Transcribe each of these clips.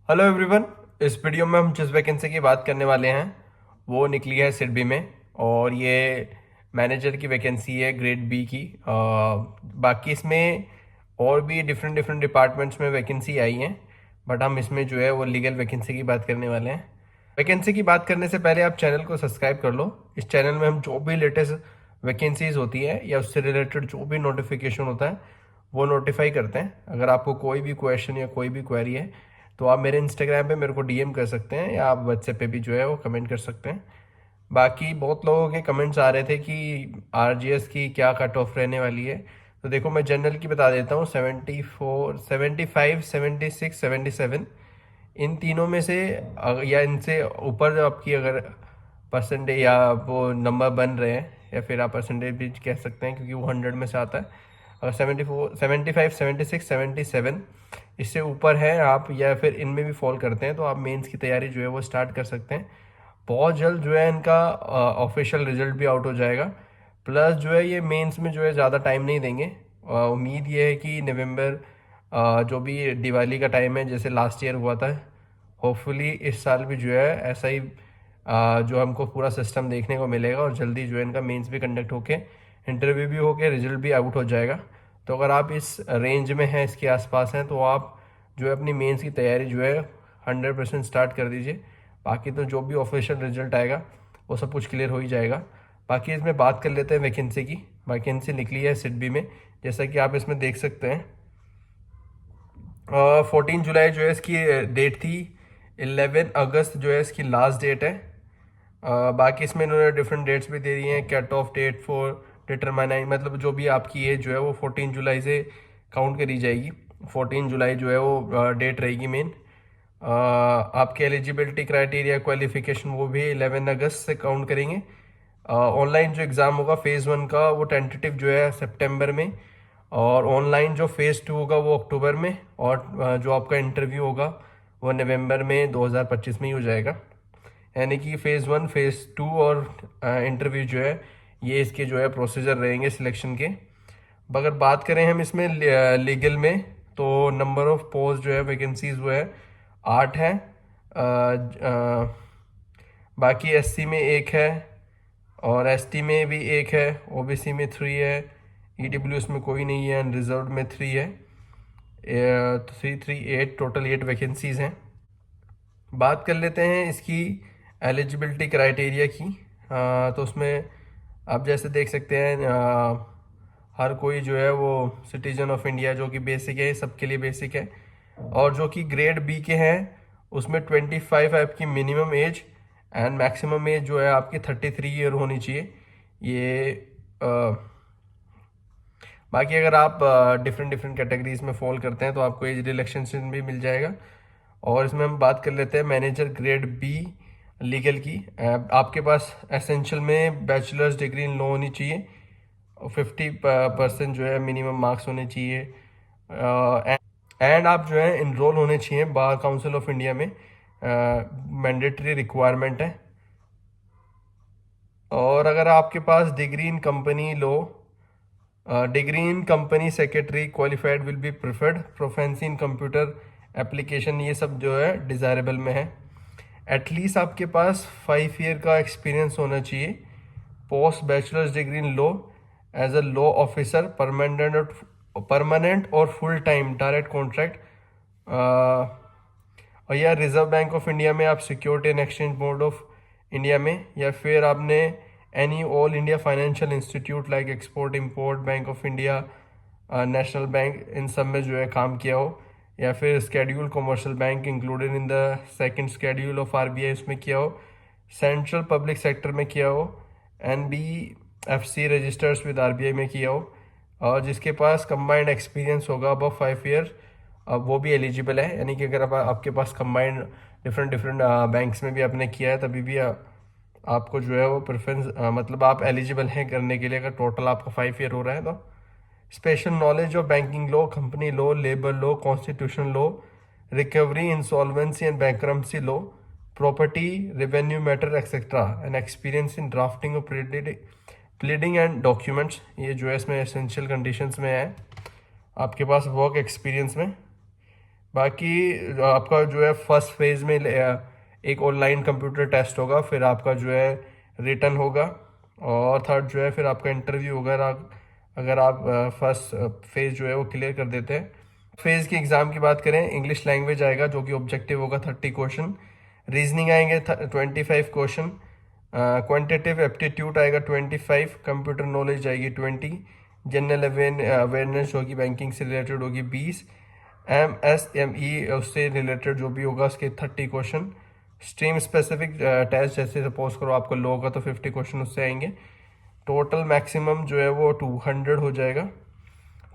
Hello everyone. इस video में हम जिस वैकेंसी की बात करने वाले हैं वो निकली है सिडबी में। और ये मैनेजर की वैकेंसी है ग्रेड बी की। बाकी इसमें और भी डिफरेंट डिफरेंट डिपार्टमेंट्स में वैकेंसी आई हैं, बट हम इसमें जो है वो लीगल वैकेंसी की बात करने वाले हैं। वैकेंसी की बात करने से पहले आप चैनल को सब्सक्राइब कर लो। इस चैनल में हम जो भी लेटेस्ट वैकेंसीज होती है या उससे रिलेटेड जो भी नोटिफिकेशन होता है वो नोटिफाई करते हैं। अगर आपको कोई भी क्वेश्चन या कोई भी क्वेरी है तो आप मेरे इंस्टाग्राम पे मेरे को डीएम कर सकते हैं या आप व्हाट्सएप पे भी जो है वो कमेंट कर सकते हैं। बाकी बहुत लोगों के कमेंट्स आ रहे थे कि आरजीएस की क्या कट ऑफ रहने वाली है। तो देखो मैं जनरल की बता देता हूँ। 74, 75, 76, 77 इन तीनों में से या इनसे ऊपर जो आपकी अगर परसेंटेज या वो नंबर बन रहे हैं या फिर आप परसेंटेज भी कह सकते हैं क्योंकि वो 100 में से आता है। अगर 74, 75, 76, 77 इससे ऊपर है आप या फिर इनमें भी फॉल करते हैं तो आप मेंस की तैयारी जो है वो स्टार्ट कर सकते हैं। बहुत जल्द जो है इनका ऑफिशियल रिजल्ट भी आउट हो जाएगा। प्लस जो है ये मेंस में जो है ज़्यादा टाइम नहीं देंगे। उम्मीद ये है कि नवंबर जो भी दिवाली का टाइम है जैसे लास्ट ईयर हुआ था, होपफुली इस साल भी जो है ऐसा ही जो हमको पूरा सिस्टम देखने को मिलेगा और जल्दी जो है इनका मेंस भी कंडक्ट होके इंटरव्यू भी होके रिजल्ट भी आउट हो जाएगा। तो अगर आप इस रेंज में हैं, इसके आसपास हैं, तो आप जो है अपनी मेंस की तैयारी जो है 100% स्टार्ट कर दीजिए। बाकी तो जो भी ऑफिशियल रिजल्ट आएगा वो सब कुछ क्लियर हो ही जाएगा। बाकी इसमें बात कर लेते हैं वैकेंसी की। वैकेंसी निकली है सिडबी में, जैसा कि आप इसमें देख सकते हैं। 14 जुलाई जो है इसकी डेट थी। 11 अगस्त जो है इसकी लास्ट डेट है। बाकी इसमें इन्होंने डिफरेंट डेट्स भी दे दी हैं। Cut off date for determining, मतलब जो भी आपकी एज जो है वो 14 जुलाई से काउंट करी जाएगी। 14 जुलाई जो है वो डेट रहेगी मेन। आपके एलिजिबिलिटी क्राइटेरिया क्वालिफिकेशन वो भी 11 अगस्त से काउंट करेंगे। ऑनलाइन जो एग्ज़ाम होगा फेज़ 1 का वो टेंटेटिव जो है सितंबर में, और ऑनलाइन जो फेज़ 2 होगा वो अक्टूबर में, और जो आपका इंटरव्यू होगा वो नवंबर में 2025 में ही हो जाएगा। यानी कि फेज़ 1, फेज़ 2 और इंटरव्यू जो है ये इसके जो है प्रोसीजर रहेंगे सिलेक्शन के। अगर बात करें हम इसमें लीगल में, तो नंबर ऑफ पोस्ट जो है वैकेंसीज वो है 8 है। बाकी एससी में 1 है और एसटी में भी 1 है, ओबीसी में 3 है, ईडब्ल्यूएस में कोई नहीं है, रिजर्व में 3 है। 3, 3, 8 टोटल 8 वैकेंसीज हैं। बात कर लेते हैं इसकी एलिजिबिलिटी क्राइटेरिया की। तो उसमें आप जैसे देख सकते हैं हर कोई जो है वो सिटीजन ऑफ इंडिया, जो कि बेसिक है, सबके लिए बेसिक है। और जो कि ग्रेड बी के हैं उसमें 25 आपकी minimum age and maximum age जो है आपकी 33 ईयर होनी चाहिए। ये बाकी अगर आप डिफरेंट डिफरेंट कैटेगरीज में फॉल करते हैं तो आपको एज रिलैक्सेशन भी मिल जाएगा। और इसमें हम बात कर लेते हैं मैनेजर ग्रेड बी लीगल की। आपके पास एसेंशियल में बैचलर्स डिग्री इन लॉ होनी चाहिए और 50% जो है मिनिमम मार्क्स होने चाहिए। एंड आप जो है इनरोल होने चाहिए बार काउंसिल ऑफ इंडिया में, मैंडेटरी रिक्वायरमेंट है। और अगर आपके पास degree in company law, degree in company secretary qualified will be preferred, proficiency in computer application, ये सब जो है डिज़ायरेबल में है। एटलीस्ट आपके पास 5 ईयर का एक्सपीरियंस होना चाहिए post bachelor's degree in law as a law officer, permanent और फुल टाइम डायरेक्ट कॉन्ट्रैक्ट। और या रिजर्व बैंक ऑफ इंडिया में आप Security and Exchange Board of India में, या फिर आपने any all India financial institute like Export Import Bank of India, national bank, इन सब में जो है काम किया हो, या फिर schedule commercial bank included in the second schedule of RBI उसमें किया हो, सेंट्रल पब्लिक सेक्टर में किया हो, एनबीएफसी रजिस्टर्स विद आरबीआई में किया हो, और जिसके पास कंबाइंड एक्सपीरियंस होगा अबव 5 ईयर, अब वो भी एलिजिबल है। यानी कि अगर आपके पास कंबाइंड डिफरेंट डिफरेंट बैंक्स में भी आपने किया है तभी भी आपको जो है वो प्रेफरेंस, मतलब आप एलिजिबल हैं करने के लिए, अगर टोटल आपका 5 ईयर हो रहा है तो। Special knowledge of banking law, company law, labour law, constitution law, recovery, insolvency and bankruptcy law, property revenue matter etcetera, and experience in drafting of pleading and documents, ये जो है इसमें एसेंशियल कंडीशंस में है आपके पास वर्क एक्सपीरियंस में। बाकी आपका जो है फर्स्ट फेज में एक ऑनलाइन कंप्यूटर टेस्ट होगा, फिर आपका जो है रिटन होगा, और थर्ड जो है फिर आपका इंटरव्यू होगा। अगर आप फर्स्ट फेज जो है वो क्लियर कर देते हैं। फेज की एग्ज़ाम की बात करें, इंग्लिश लैंग्वेज आएगा जो कि ऑब्जेक्टिव होगा 30 क्वेश्चन, रीजनिंग आएंगे 25 क्वेश्चन, क्वांटिटेटिव एप्टीट्यूड आएगा 25, कंप्यूटर नॉलेज आएगी 20, जनरल अवेयरनेस होगी बैंकिंग से रिलेटेड होगी 20, MSME उससे रिलेटेड जो भी होगा उसके 30 क्वेश्चन, स्ट्रीम स्पेसिफिक टेस्ट जैसे सपोज करो आपको लो होगा तो 50 क्वेश्चन उससे आएंगे। टोटल मैक्सिमम जो है वो 200 हो जाएगा।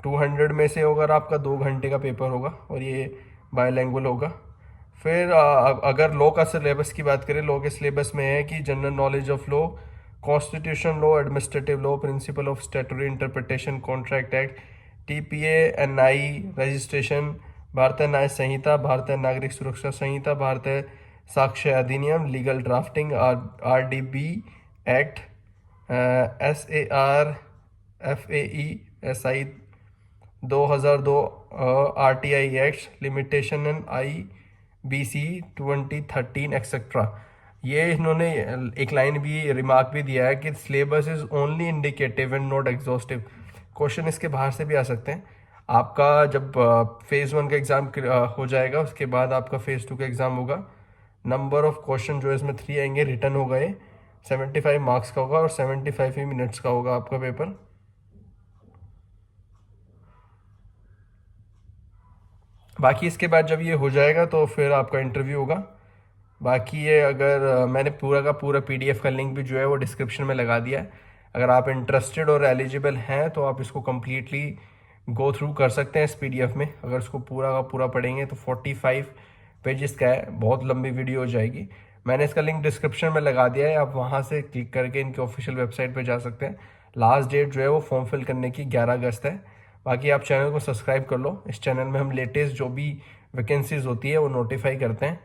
200 में से अगर आपका 2 घंटे का पेपर होगा और ये बायलैंग्वेज होगा। फिर अगर लॉ का सिलेबस की बात करें, लॉ के सिलेबस में है कि general knowledge of law, constitution law, administrative law, principle of statutory interpretation, contract act, TPA, NI registration, भारतीय न्याय संहिता, भारतीय नागरिक सुरक्षा संहिता, भारतीय साक्ष्य अधिनियम, legal drafting, RDB act, SAR, FAE, SI 2002, RTI act, limitation and IBC 2013 etcetera. ये इन्होंने एक लाइन भी रिमार्क भी दिया है कि syllabus is only indicative and not exhaustive. Question इसके बाहर से भी आ सकते हैं। आपका जब फेज़ 1 का एग्ज़ाम हो जाएगा उसके बाद आपका फेज़ 2 का एग्ज़ाम होगा। नंबर ऑफ क्वेश्चन जो है इसमें 3 आएंगे, रिटर्न होगा ये 75 मार्क्स का होगा और 75 ही मिनट्स का होगा आपका पेपर। बाकी इसके बाद जब ये हो जाएगा तो फिर आपका इंटरव्यू होगा। बाकी ये अगर मैंने पूरा का पूरा PDF का लिंक भी जो है वो डिस्क्रिप्शन में लगा दिया है। अगर आप इंटरेस्टेड और एलिजिबल हैं तो आप इसको कम्प्लीटली गो थ्रू कर सकते हैं इस PDF में। अगर इसको पूरा का पूरा पढ़ेंगे तो 45 पेजेस का है, बहुत लंबी वीडियो हो जाएगी। मैंने इसका लिंक डिस्क्रिप्शन में लगा दिया है, आप वहाँ से क्लिक करके इनके ऑफिशियल वेबसाइट पर जा सकते हैं। लास्ट डेट जो है वो फॉर्म फिल करने की 11 अगस्त है। बाकी आप चैनल को सब्सक्राइब कर लो, इस चैनल में हम लेटेस्ट जो भी वैकेंसीज होती है वो नोटिफाई करते हैं।